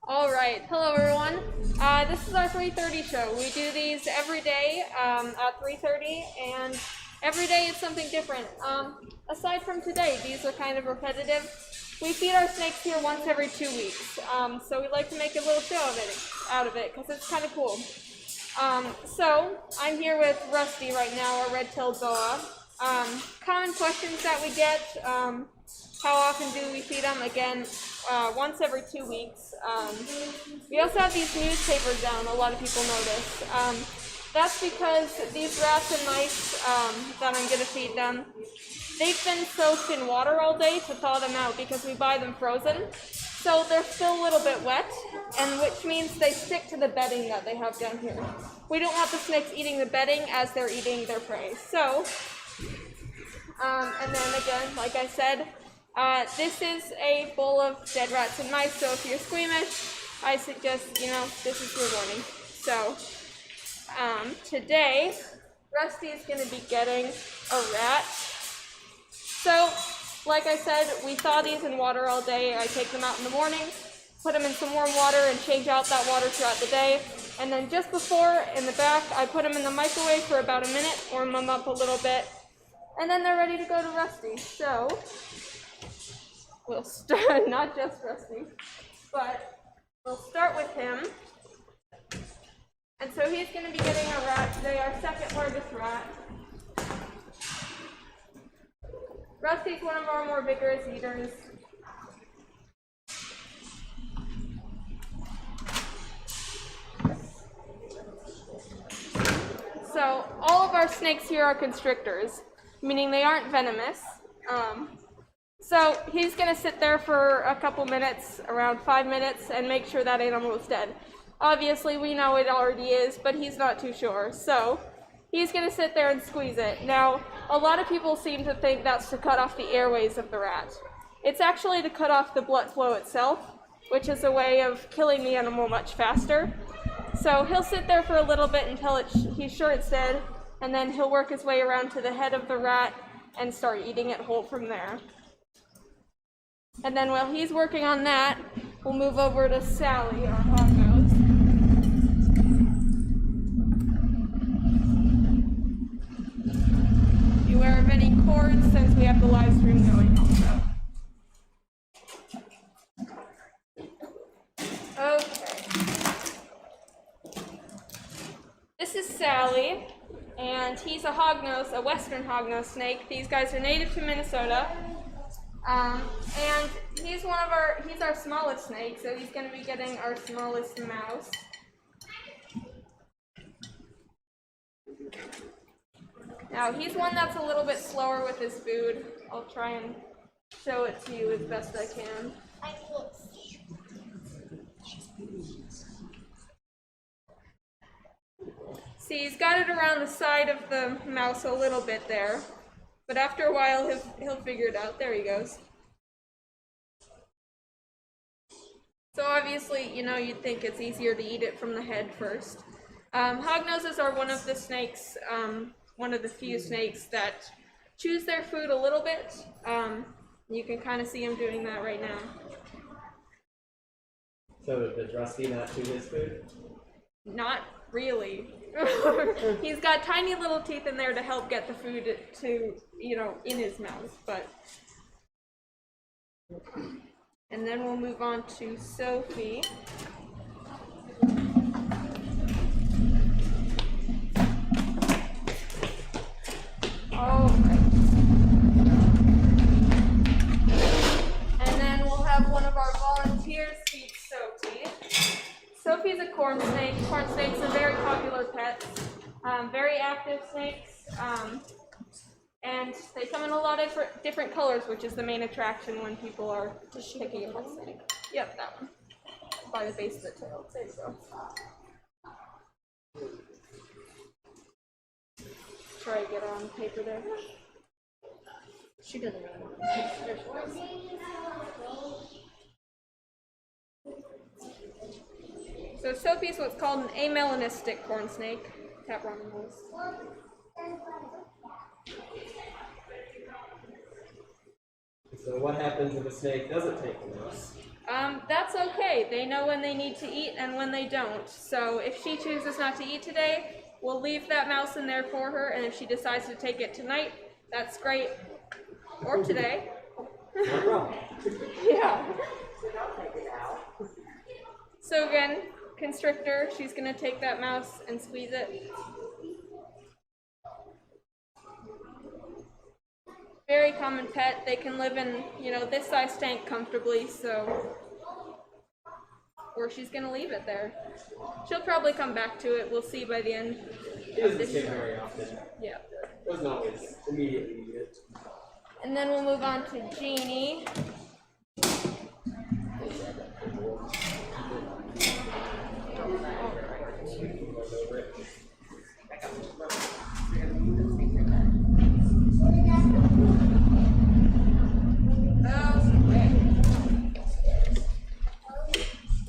All right, hello everyone. This is our 3:30 show. We do these every day at 3:30, and every day it's something different. Aside from today, these are kind of repetitive. We feed our snakes here once every 2 weeks, so we like to make a little show out of it because it's kind of cool. So I'm here with Rusty right now, our red-tailed boa. Common questions that we get. How often do we feed them? Again, once every 2 weeks. We also have these newspapers down, a lot of people notice. That's because these rats and mice that I'm going to feed them, they've been soaked in water all day to thaw them out because we buy them frozen. So they're still a little bit wet, and which means they stick to the bedding that they have down here. We don't want the snakes eating the bedding as they're eating their prey. So, and then again, like I said, this is a bowl of dead rats and mice, so if you're squeamish, I suggest, this is your warning. So, today, Rusty is going to be getting a rat. So, like I said, we thaw these in water all day. I take them out in the morning, put them in some warm water, and change out that water throughout the day. And then just before, in the back, I put them in the microwave for about a minute, warm them up a little bit, and then they're ready to go to Rusty. So, we'll start, not just Rusty, but we'll start with him. And so he's going to be getting a rat today, our second largest rat. Rusty's one of our more vigorous eaters. So all of our snakes here are constrictors, meaning they aren't venomous. So he's going to sit there for a couple minutes, around 5 minutes, and make sure that animal is dead. Obviously, we know it already is, but he's not too sure. So he's going to sit there and squeeze it. Now, a lot of people seem to think that's to cut off the airways of the rat. It's actually to cut off the blood flow itself, which is a way of killing the animal much faster. So he'll sit there for a little bit until he's sure it's dead, and then he'll work his way around to the head of the rat and start eating it whole from there. And then while he's working on that, we'll move over to Sally, our Hognose. Beware of any cords since we have the live stream going also. Okay. This is Sally, and he's a hognose, a western hognose snake. These guys are native to Minnesota. And he's our smallest snake, so he's going to be getting our smallest mouse. Now, he's one that's a little bit slower with his food. I'll try and show it to you as best I can. See, he's got it around the side of the mouse a little bit there. But after a while, he'll figure it out. There he goes. So obviously, you'd think it's easier to eat it from the head first. Hognoses are one of the snakes, one of the few snakes that chews their food a little bit. You can kind of see him doing that right now. So does Rusty not chew his food? Not really. He's got tiny little teeth in there to help get the food to, in his mouth, but. And then we'll move on to Sophie. Alright. And then we'll have one of our volunteers feed Sophie. Sophie's a corn snake. Corn snakes are very popular pets, very active snakes, and they come in a lot of different colors, which is the main attraction when people are picking up a snake. Yep, that one. By the base of the tail. There you go. Try to get on paper there. She doesn't know. So Sophie's what's called an amelanistic corn snake. Tap on the nose. So what happens if a snake doesn't take the mouse? That's okay. They know when they need to eat and when they don't. So if she chooses not to eat today, we'll leave that mouse in there for her, and if she decides to take it tonight, that's great. Or today. Yeah. So again, constrictor, she's gonna take that mouse and squeeze it. Very common pet. They can live in, this size tank comfortably, so. Or she's gonna leave it there. She'll probably come back to it. We'll see by the end. He doesn't stay very often. Yeah. Doesn't always immediately eat it. And then we'll move on to Jeannie.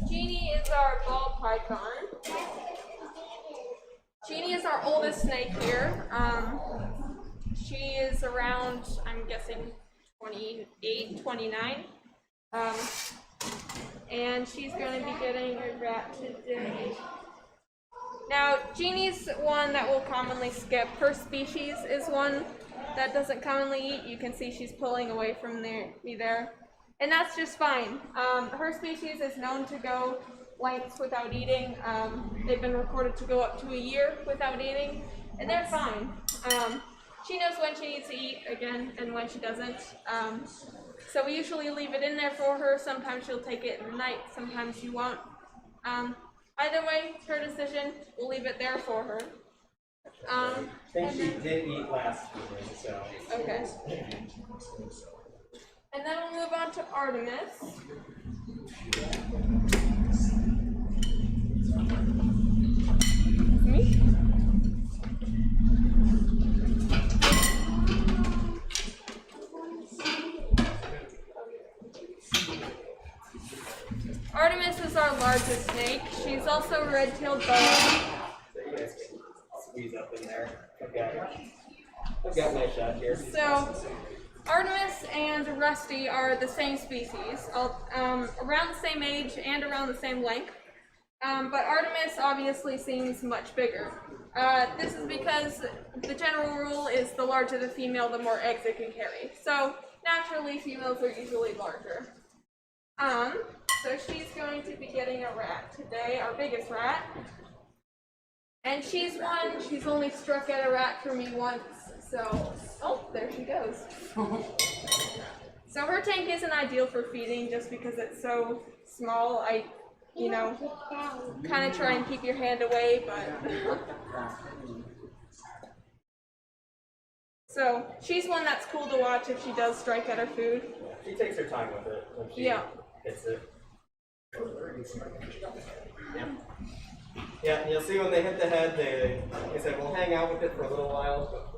Jeannie is our ball python. Jeannie is our oldest snake here. She is around, I'm guessing, 28, 29. And she's going to be getting a rat today. Now, Jeannie's one that will commonly skip. Her species is one that doesn't commonly eat. You can see she's pulling away from me there. And that's just fine. Her species is known to go lengths without eating. They've been recorded to go up to a year without eating, and they're fine. She knows when she needs to eat, again, and when she doesn't. So we usually leave it in there for her. Sometimes she'll take it in the night, sometimes she won't. Either way, it's her decision. We'll leave it there for her. I think she did eat last week, so. Okay. And then we'll move on to Artemis. Me? Artemis is our largest snake. She's also a red-tailed boa. So you guys can squeeze up in there. I've got my shot here. So, Artemis and Rusty are the same species, around the same age and around the same length. But Artemis obviously seems much bigger. This is because the general rule is the larger the female, the more eggs it can carry. So naturally, females are usually larger. So she's going to be getting a rat today, our biggest rat. And she's only struck at a rat for me once, so, oh, there she goes. So her tank isn't ideal for feeding just because it's so small. I kind of try and keep your hand away, but. So she's one that's cool to watch if she does strike at her food. She takes her time with it when she hits it. Yeah, you'll see when they hit the head, like I said, we'll hang out with it for a little while.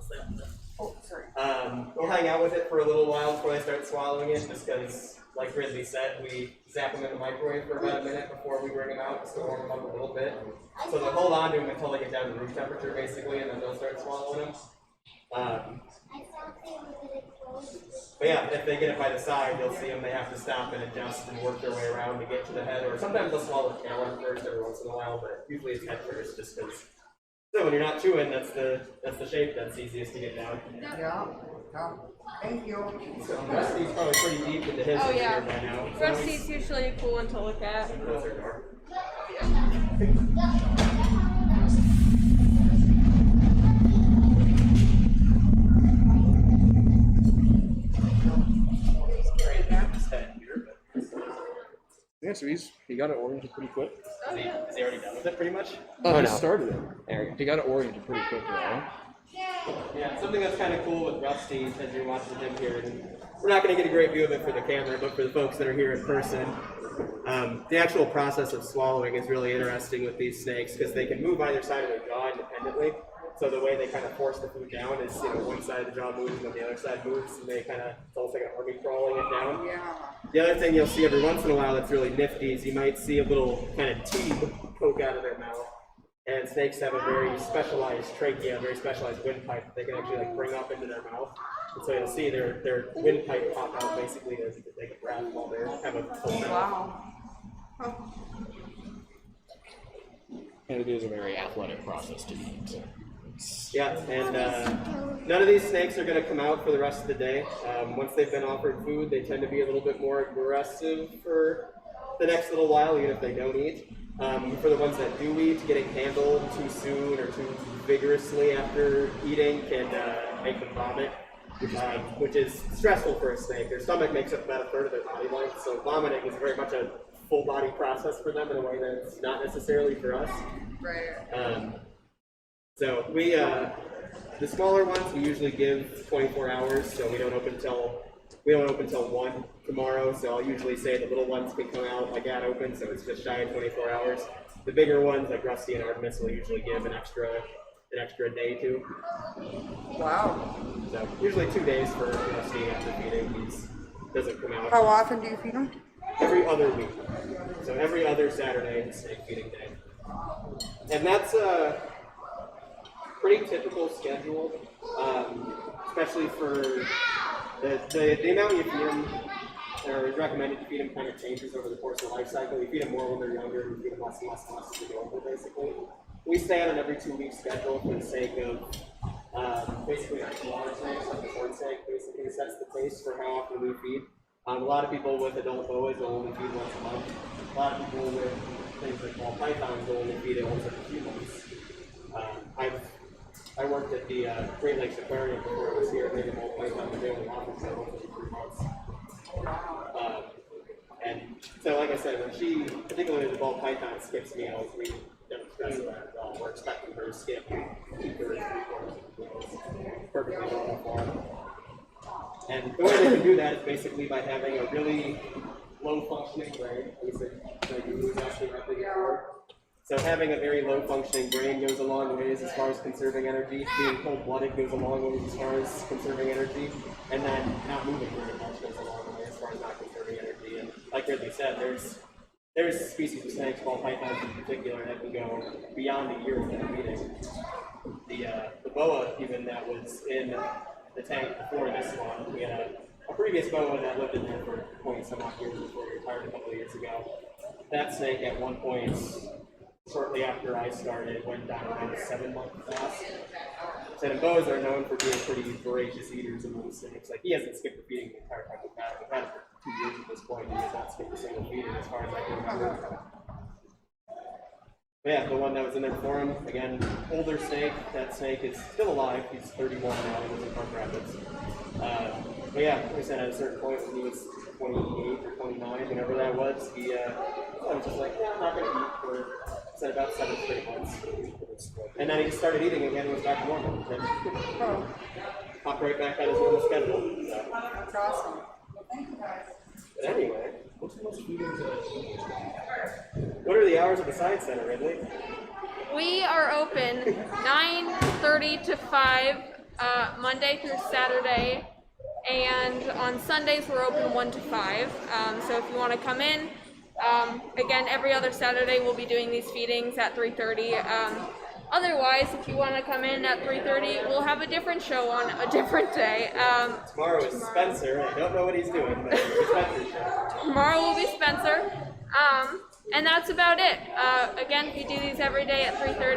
We'll hang out with it for a little while before they start swallowing it, just because, like Ridley said, we zap them in the microwave for about a minute before we bring them out, just to warm them up a little bit. So they'll hold on to them until they get down to room temperature, basically, and then they'll start swallowing them. But yeah, if they get it by the side, you'll see them, they have to stop and adjust and work their way around to get to the head, or sometimes they'll swallow the tail end first every once in a while, but usually it's head first, just because. So when you're not chewing, that's the shape that's easiest to get down. Yeah. Thank you. So Rusty's probably pretty deep into his here by now. So Rusty's usually a cool one to look at. Close her door. Yeah, so he got it oriented pretty quick. Is he already done with it pretty much? He started it. There you go. He got it oriented pretty quick, though. Yeah, something that's kind of cool with Rusty as you're watching him here, and we're not going to get a great view of it for the camera, but for the folks that are here in person, the actual process of swallowing is really interesting with these snakes because they can move either side of their jaw independently. So the way they kind of force the food down is, one side of the jaw moves and then the other side moves, and they kind of, it's almost like an army crawling it down. Yeah. The other thing you'll see every once in a while that's really nifty is you might see a little kind of tube poke out of their mouth. And snakes have a very specialized trachea, a very specialized windpipe that they can actually bring up into their mouth. And so you'll see their windpipe pop out basically to take a breath while they have a full mouth. Wow. Huh. And it is a very athletic process to eat. Yeah, and none of these snakes are going to come out for the rest of the day. Once they've been offered food, they tend to be a little bit more aggressive for the next little while, even if they don't eat. For the ones that do eat, getting handled too soon or too vigorously after eating can make them vomit, which is stressful for a snake. Their stomach makes up about a third of their body length, so vomiting is very much a full body process for them in a way that's not necessarily for us. Right. So we, the smaller ones, we usually give 24 hours, so we don't open till 1 tomorrow. So I'll usually say the little ones can come out like that open, so it's just shy of 24 hours. The bigger ones, like Rusty and Artemis, will usually give an extra day too. Wow. So usually 2 days for Rusty after feeding. He doesn't come out. How often do you feed them? Every other week. So every other Saturday is snake feeding day. And that's a pretty typical schedule, especially for the amount you feed them, or is recommended to feed them kind of changes over the course of the life cycle. You feed them more when they're younger, and you feed them less and less and less as they go older, basically. We stay on an every 2 week schedule for the sake of basically our smaller snakes, like the horn snake, basically sets the pace for how often we feed. A lot of people with adult boas will only feed once a month. A lot of people with things like ball pythons will only feed it once every few months. I worked at the Great Lakes Aquarium before I was here. They did ball python, but they only offered so once every 3 months. And so, like I said, when she, particularly the ball python, skips meals, we don't stress about it at all. We're expecting her to skip 2/3, 3/4 of meals. Perfectly normal for them. And the way they can do that is basically by having a really low-functioning brain. You was asking about before. So having a very low-functioning brain goes a long ways as far as conserving energy. Being cold-blooded goes a long ways as far as conserving energy. And then not moving very much goes a long way as far as not conserving energy. And like Ridley said, there's species of snakes, ball pythons in particular, that can go beyond a year without feeding. The boa, even that was in the tank before this one, we had a previous boa that lived in there for 20-some-odd years before he retired a couple of years ago. That snake at one point, shortly after I started, went down around a 7-month fast. And boas are known for being pretty voracious eaters of those snakes. Like, he hasn't skipped a feeding the entire time we've had it. We've had it for 2 years at this point, and he has not skipped a single feeding as far as I can remember. But yeah, the one that was in there before him, again, older snake. That snake is still alive. He's 31 now. He lives in Park Rapids. But yeah, like I said, at a certain point when he was 28 or 29, whenever that was, he I was just like, yeah, I'm not going to eat for, said about 7 straight months. And then he just started eating again and was back to normal. Oh, Popped right back on his normal schedule. So. that's awesome. Thank you guys. But anyway, what are the hours of the Science Center, Ridley? We are open 9:30 to 5 Monday through Saturday, and on Sundays we're open 1 to 5. So if you want to come in, again, every other Saturday we'll be doing these feedings at 3:30. Otherwise, if you want to come in at 3:30, we'll have a different show on a different day. Tomorrow is Spencer. I don't know what he's doing, but it's Spencer's show. Tomorrow will be Spencer. And that's about it. Again, we do these every day at 3:30.